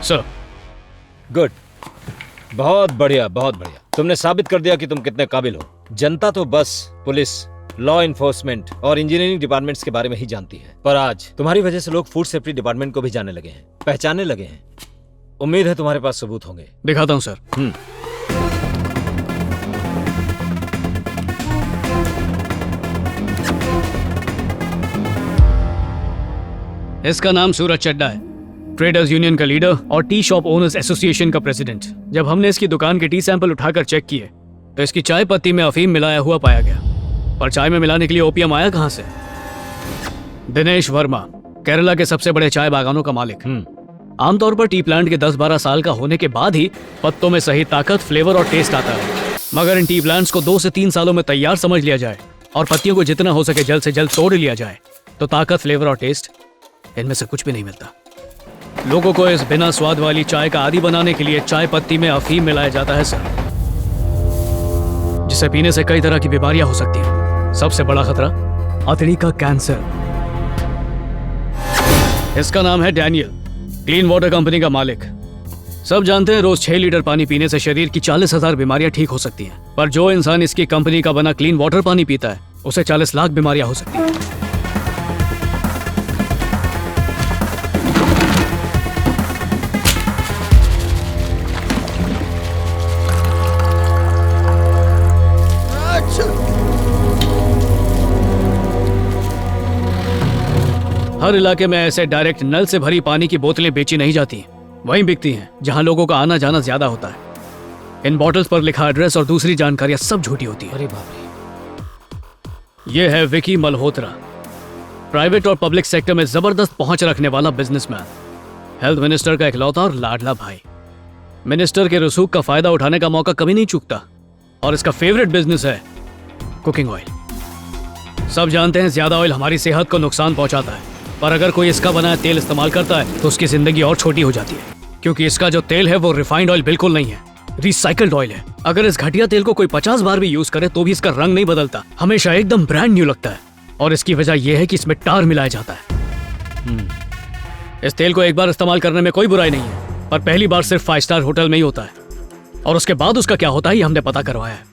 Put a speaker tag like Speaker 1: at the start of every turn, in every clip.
Speaker 1: Sir.
Speaker 2: Good, बहुत बढ़िया, बहुत बढ़िया। तुमने साबित कर दिया कि तुम कितने काबिल हो। जनता तो बस पुलिस, लॉ इन्फोर्समेंट और इंजीनियरिंग डिपार्टमेंट्स के बारे में ही जानती है, पर आज तुम्हारी वजह से लोग फूड सेफ्टी डिपार्टमेंट को भी जानने लगे हैं, पहचानने लगे हैं। उम्मीद है तुम्हारे पास सबूत होंगे।
Speaker 1: दिखाता हूं सर। इसका नाम सूरज चड्डा है, ट्रेडर्स यूनियन का लीडर और टी शॉप ओनर्स एसोसिएशन का प्रेसिडेंट। जब हमने इसकी दुकान के टी सैंपल उठाकर चेक किए तो इसकी चाय पत्ती में अफीम मिलाया हुआ पाया गया। पर चाय में मिलाने के लिए ओपियम आया कहां से? दिनेश वर्मा, केरला के सबसे बड़े चाय बागानों का मालिक। आमतौर पर टी प्लांट के 10-12 साल का होने के बाद ही पत्तों में सही ताकत, फ्लेवर और टेस्ट आता है। मगर इन टी प्लांट्स को 2 से 3 सालों में तैयार समझ लिया जाए और पत्तियों को जितना हो सके जल्द से जल्द तोड़ लिया जाए तो ताकत, फ्लेवर और टेस्ट इनमें से कुछ भी नहीं मिलता। लोगों को इस बिना स्वाद वाली चाय का आदी बनाने के लिए चाय पत्ती में अफीम मिलाया जाता है सर, जिसे पीने से कई तरह की बीमारियां हो सकती हैं। सबसे बड़ा खतरा अतड़ी का कैंसर। इसका नाम है डैनियल, क्लीन वाटर कंपनी का मालिक। सब जानते हैं रोज 6 लीटर पानी पीने से शरीर की 40,000 बीमारियां ठीक हो सकती हैं, पर जो इंसान इसकी कंपनी का बना क्लीन वाटर पानी पीता है उसे 40 लाख बीमारियां हो सकती हैं। हर इलाके में ऐसे डायरेक्ट नल से भरी पानी की बोतलें बेची नहीं जाती, वहीं बिकती हैं जहां लोगों का आना जाना ज्यादा होता है। इन बॉटल्स पर लिखा एड्रेस और दूसरी जानकारियां सब झूठी होती है।
Speaker 2: अरे बाप रे।
Speaker 1: यह है विकी मल्होत्रा, प्राइवेट और पब्लिक सेक्टर में जबरदस्त पहुंच रखने वाला बिजनेसमैन, हेल्थ मिनिस्टर का इकलौता और लाडला भाई। मिनिस्टर के रसूख का फायदा उठाने का मौका कभी नहीं चूकता और इसका फेवरेट बिजनेस है कुकिंग ऑयल। सब जानते हैं ज्यादा ऑयल हमारी सेहत को नुकसान पहुंचाता है, पर अगर कोई इसका बनाया तेल इस्तेमाल करता है तो उसकी जिंदगी और छोटी हो जाती है, क्योंकि इसका जो तेल है वो रिफाइंड ऑयल बिल्कुल नहीं है, रिसाइकल्ड ऑयल है। अगर इस घटिया तेल को कोई 50 बार भी यूज करे तो भी इसका रंग नहीं बदलता, हमेशा एकदम ब्रांड न्यू लगता है। और इसकी वजह यह है कि इसमें टार मिलाया जाता है। इस तेल को एक बार इस्तेमाल करने में कोई बुराई नहीं है, पर पहली बार सिर्फ 5 स्टार होटल में ही होता है, और उसके बाद उसका क्या होता है ये हमने पता करवाया है।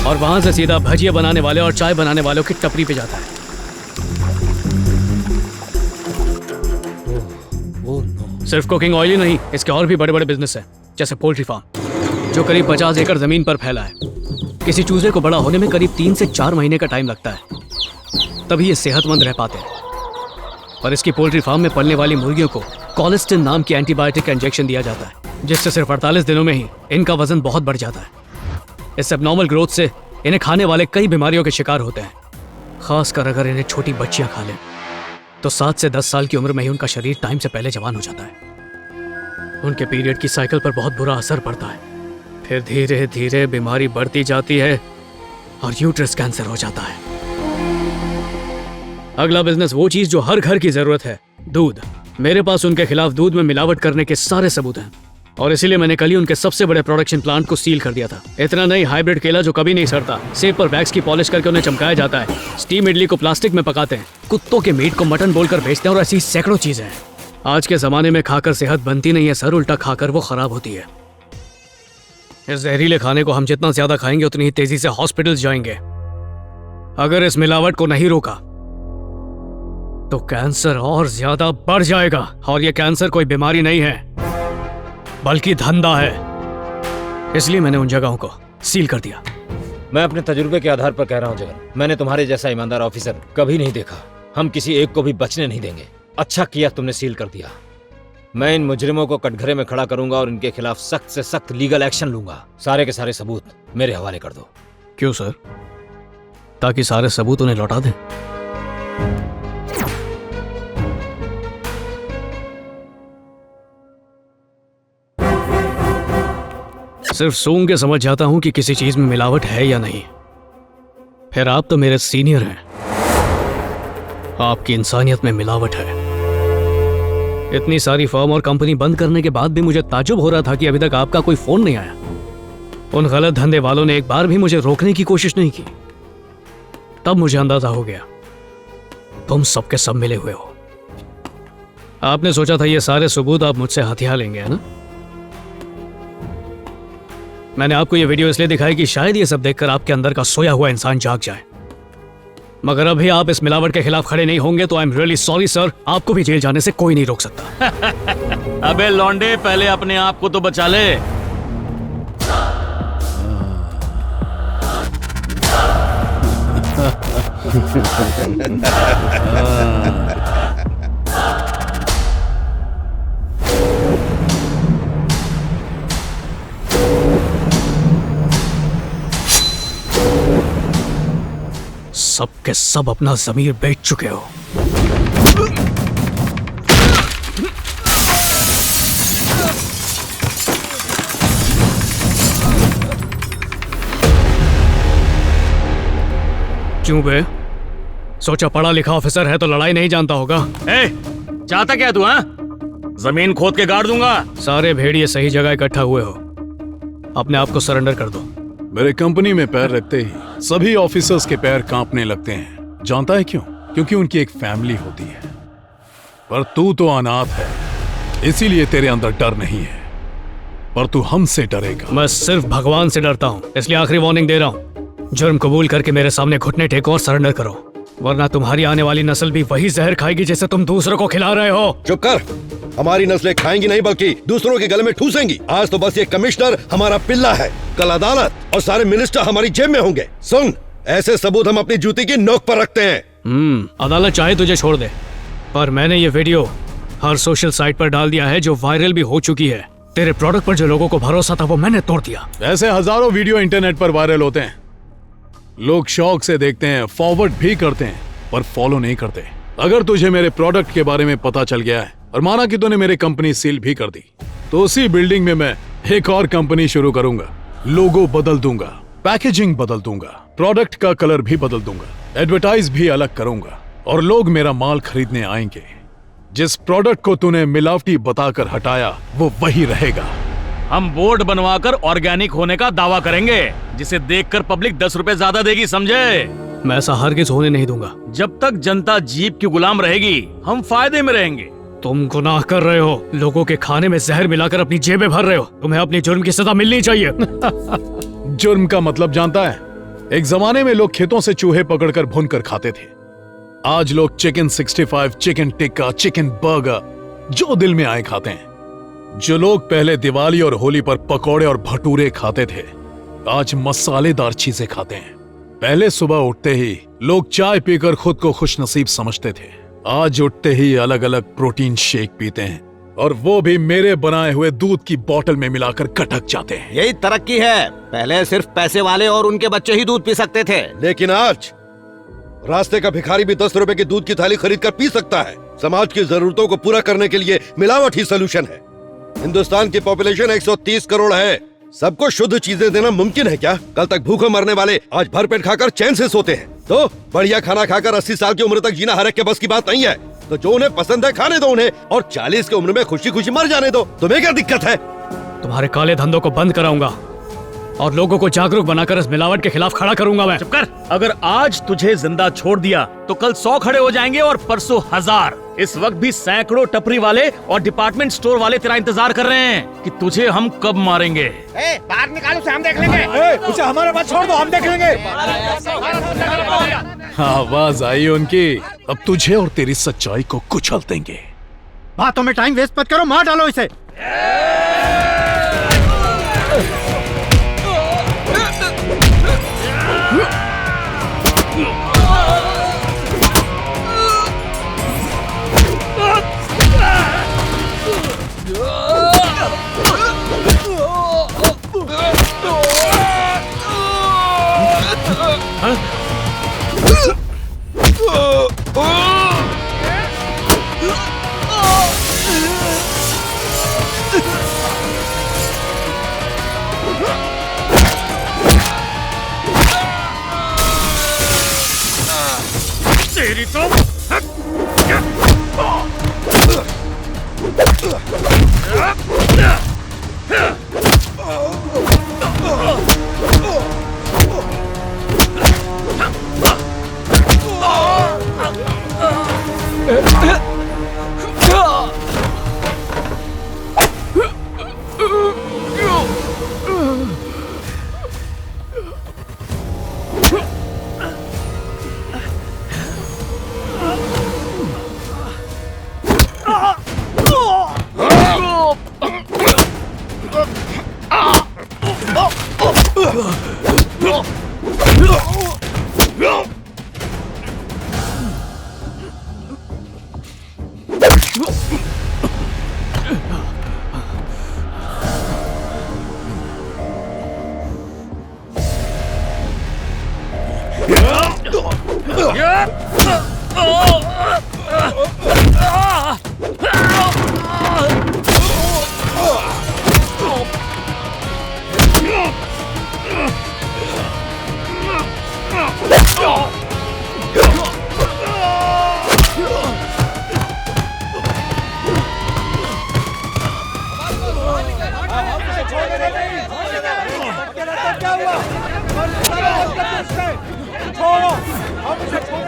Speaker 1: और वहां से सीधा भजिया बनाने वाले और चाय बनाने वालों की टपरी पे जाता है। सिर्फ कुकिंग ऑयल ही नहीं, इसके और भी बड़े बड़े बिजनेस हैं, जैसे पोल्ट्री फार्म जो करीब 50 एकड़ जमीन पर फैला है। किसी चूजे को बड़ा होने में करीब 3 से 4 महीने का टाइम लगता है, तभी ये सेहतमंद रह पाते हैं। और इसकी पोल्ट्री फार्म में पलने वाली मुर्गियों को कोलेस्टिन नाम की एंटीबायोटिक का इंजेक्शन दिया जाता है, जिससे सिर्फ 48 दिनों में ही इनका वजन बहुत बढ़ जाता है। इस एबनॉर्मल ग्रोथ से इन्हें खाने वाले कई बीमारियों के शिकार होते हैं, खासकर अगर इन्हें छोटी बच्चियां खा लें तो 7 से 10 साल की उम्र में ही उनका शरीर टाइम से पहले जवान हो जाता है। उनके पीरियड की साइकिल पर बहुत बुरा असर पड़ता है, फिर धीरे धीरे बीमारी बढ़ती जाती है और यूट्रस कैंसर हो जाता है। अगला बिजनेस वो चीज जो हर घर की जरूरत है, दूध। मेरे पास उनके खिलाफ दूध में मिलावट करने के सारे सबूत हैं, और इसीलिए मैंने कल ही उनके सबसे बड़े प्रोडक्शन प्लांट को सील कर दिया था। इतना नहीं, हाइब्रिड केला जो कभी नहीं सड़ता, सेब पर वैक्स की पॉलिश करके उन्हें चमकाया जाता है, स्टीम इडली को प्लास्टिक में पकाते हैं, कुत्तों के मीट को मटन बोलकर बेचते हैं, और ऐसी सैकड़ों चीजें हैं। आज के जमाने में खाकर सेहत बनती नहीं है सर, उल्टा खाकर वो खराब होती है। इस जहरीले खाने को हम जितना ज्यादा खाएंगे उतनी ही तेजी से हॉस्पिटल जाएंगे। अगर इस मिलावट को नहीं रोका तो कैंसर और ज्यादा बढ़ जाएगा, और ये कैंसर कोई बीमारी नहीं है बल्कि धंधा है। इसलिए मैंने उन जगहों को सील कर दिया।
Speaker 2: मैं अपने तजुर्बे के आधार पर कह रहा हूँ जगन, मैंने तुम्हारे जैसा ईमानदार ऑफिसर कभी नहीं देखा। हम किसी एक को भी बचने नहीं देंगे। अच्छा किया तुमने सील कर दिया। मैं इन मुजरिमों को कटघरे में खड़ा करूंगा और इनके खिलाफ सख्त से सख्त लीगल एक्शन लूंगा। सारे के सारे सबूत मेरे हवाले कर दो।
Speaker 1: क्यों सर? ताकि सारे सबूत उन्हें लौटा दें। सिर्फ सूंघ के समझ जाता हूं कि किसी चीज में मिलावट है या नहीं। फिर आप तो मेरे सीनियर हैं, आपकी इंसानियत में मिलावट है। इतनी सारी फर्म और कंपनी बंद करने के बाद भी मुझे ताज्जुब हो रहा था कि अभी तक आपका कोई फोन नहीं आया। उन गलत धंधे वालों ने एक बार भी मुझे रोकने की कोशिश नहीं की। तब मुझे अंदाजा हो गया तुम सबके सब मिले हुए हो। आपने सोचा था ये सारे सबूत आप मुझसे हथियार लेंगे, है ना? मैंने आपको ये वीडियो इसलिए दिखाई कि शायद ये सब देखकर आपके अंदर का सोया हुआ इंसान जाग जाए। मगर अभी आप इस मिलावट के खिलाफ खड़े नहीं होंगे तो I am really sorry sir, आपको भी जेल जाने से कोई नहीं रोक सकता।
Speaker 3: अबे लौंडे, पहले अपने आप को तो बचा ले।
Speaker 1: सब के सब अपना जमीर बेच चुके हो। क्यों बे? सोचा पढ़ा लिखा ऑफिसर है तो लड़ाई नहीं जानता होगा।
Speaker 3: ए, चाहता क्या तू? हाँ, जमीन खोद के गाड़ दूंगा।
Speaker 1: सारे भेड़िए सही जगह इकट्ठा हुए हो, अपने आप को सरेंडर कर दो।
Speaker 4: मेरे कंपनी में पैर रखते ही सभी ऑफिसर्स के पैर कांपने लगते हैं। जानता है क्यों? क्योंकि उनकी एक फैमिली होती है। पर तू तो अनाथ है, इसीलिए तेरे अंदर डर नहीं है। पर तू हमसे डरेगा।
Speaker 1: मैं सिर्फ भगवान से डरता हूँ, इसलिए आखिरी वार्निंग दे रहा हूँ। जुर्म कबूल करके मेरे सामने घुटने टेको और सरेंडर करो, वरना तुम्हारी आने वाली नस्ल भी वही जहर खाएगी जिसे तुम दूसरों को खिला रहे हो।
Speaker 5: चुप कर। हमारी नस्लें खाएंगी नहीं बल्कि दूसरों के गले में ठूसेंगी। आज तो बस ये कमिश्नर हमारा पिल्ला है, कल अदालत और सारे मिनिस्टर हमारी जेब में होंगे। सुन, ऐसे सबूत हम अपनी जूती की नोक पर रखते हैं।
Speaker 1: अदालत चाहे तुझे छोड़ दे, पर मैंने ये वीडियो हर सोशल साइट पर डाल दिया है जो वायरल भी हो चुकी है। तेरे प्रोडक्ट पर जो लोगों को भरोसा था वो मैंने तोड़ दिया।
Speaker 4: ऐसे हजारों वीडियो इंटरनेट पर वायरल होते हैं, लोग शौक से देखते हैं, फॉरवर्ड भी करते हैं, पर फॉलो नहीं करते। अगर तुझे मेरे प्रोडक्ट के बारे में पता चल गया है और माना कि तूने मेरी कंपनी सील भी कर दी, तो उसी बिल्डिंग में मैं एक और कंपनी शुरू करूंगा। लोगो बदल दूंगा, पैकेजिंग बदल दूंगा, प्रोडक्ट का कलर भी बदल दूंगा, एडवर्टाइज भी अलग करूंगा और लोग मेरा माल खरीदने आएंगे। जिस प्रोडक्ट को तूने मिलावटी बताकर हटाया वो वही रहेगा।
Speaker 3: हम बोर्ड बनवाकर ऑर्गेनिक होने का दावा करेंगे, जिसे देखकर पब्लिक 10 रुपए ज्यादा देगी, समझे?
Speaker 1: मैं ऐसा हरगिज होने नहीं दूंगा।
Speaker 3: जब तक जनता जीप की गुलाम रहेगी, हम फायदे में रहेंगे।
Speaker 1: तुम गुनाह कर रहे हो, लोगों के खाने में जहर मिलाकर अपनी जेबें भर रहे हो। तुम्हें अपनी जुर्म की सजा मिलनी चाहिए।
Speaker 4: जुर्म का मतलब जानता है? एक जमाने में लोग खेतों से चूहे पकड़कर भूनकर खाते थे। आज लोग chicken 65, chicken tikka, chicken burger जो दिल में आए खाते हैं। जो लोग पहले दिवाली और होली पर पकौड़े और भटूरे खाते थे, आज मसालेदार चीजें खाते हैं। पहले सुबह उठते ही लोग चाय पीकर खुद को खुशनसीब समझते थे, आज उठते ही अलग अलग प्रोटीन शेक पीते हैं, और वो भी मेरे बनाए हुए दूध की बोतल में मिलाकर कटक जाते हैं।
Speaker 6: यही तरक्की है। पहले सिर्फ पैसे वाले और उनके बच्चे ही दूध पी सकते थे,
Speaker 5: लेकिन आज रास्ते का भिखारी भी 10 रुपए की दूध की थाली खरीद कर पी सकता है। समाज की जरूरतों को पूरा करने के लिए मिलावट ही सोल्यूशन है। हिंदुस्तान की पॉपुलेशन 130 करोड़ है। सबको शुद्ध चीजें देना मुमकिन है क्या? कल तक भूखे मरने वाले आज भरपेट खाकर चैन से सोते हैं, तो बढ़िया खाना खाकर 80 साल की उम्र तक जीना हर एक के बस की बात नहीं है। तो जो उन्हें पसंद है खाने दो उन्हें, और 40 की उम्र में खुशी खुशी मर जाने दो। तुम्हें क्या दिक्कत है?
Speaker 1: तुम्हारे काले धंधों को बंद कराऊंगा और लोगों को जागरूक बनाकर इस मिलावट के खिलाफ खड़ा करूंगा मैं।
Speaker 3: चुप कर। अगर आज तुझे जिंदा छोड़ दिया तो कल 100 खड़े हो जाएंगे और परसों 1000। इस वक्त भी सैकड़ों टपरी वाले और डिपार्टमेंट स्टोर वाले तेरा इंतजार कर रहे हैं कि तुझे हम कब मारेंगे।
Speaker 6: बाहर निकालो से हम देख लेंगे।
Speaker 7: उसे हमारे पास छोड़ दो, हम देख लेंगे।
Speaker 4: आवाज आई उनकी। अब तुझे और तेरी सच्चाई को कुचल देंगे।
Speaker 7: बातों में टाइम वेस्ट मत करो, मार डालो इसे। छोड़ो, हम उसे छोड़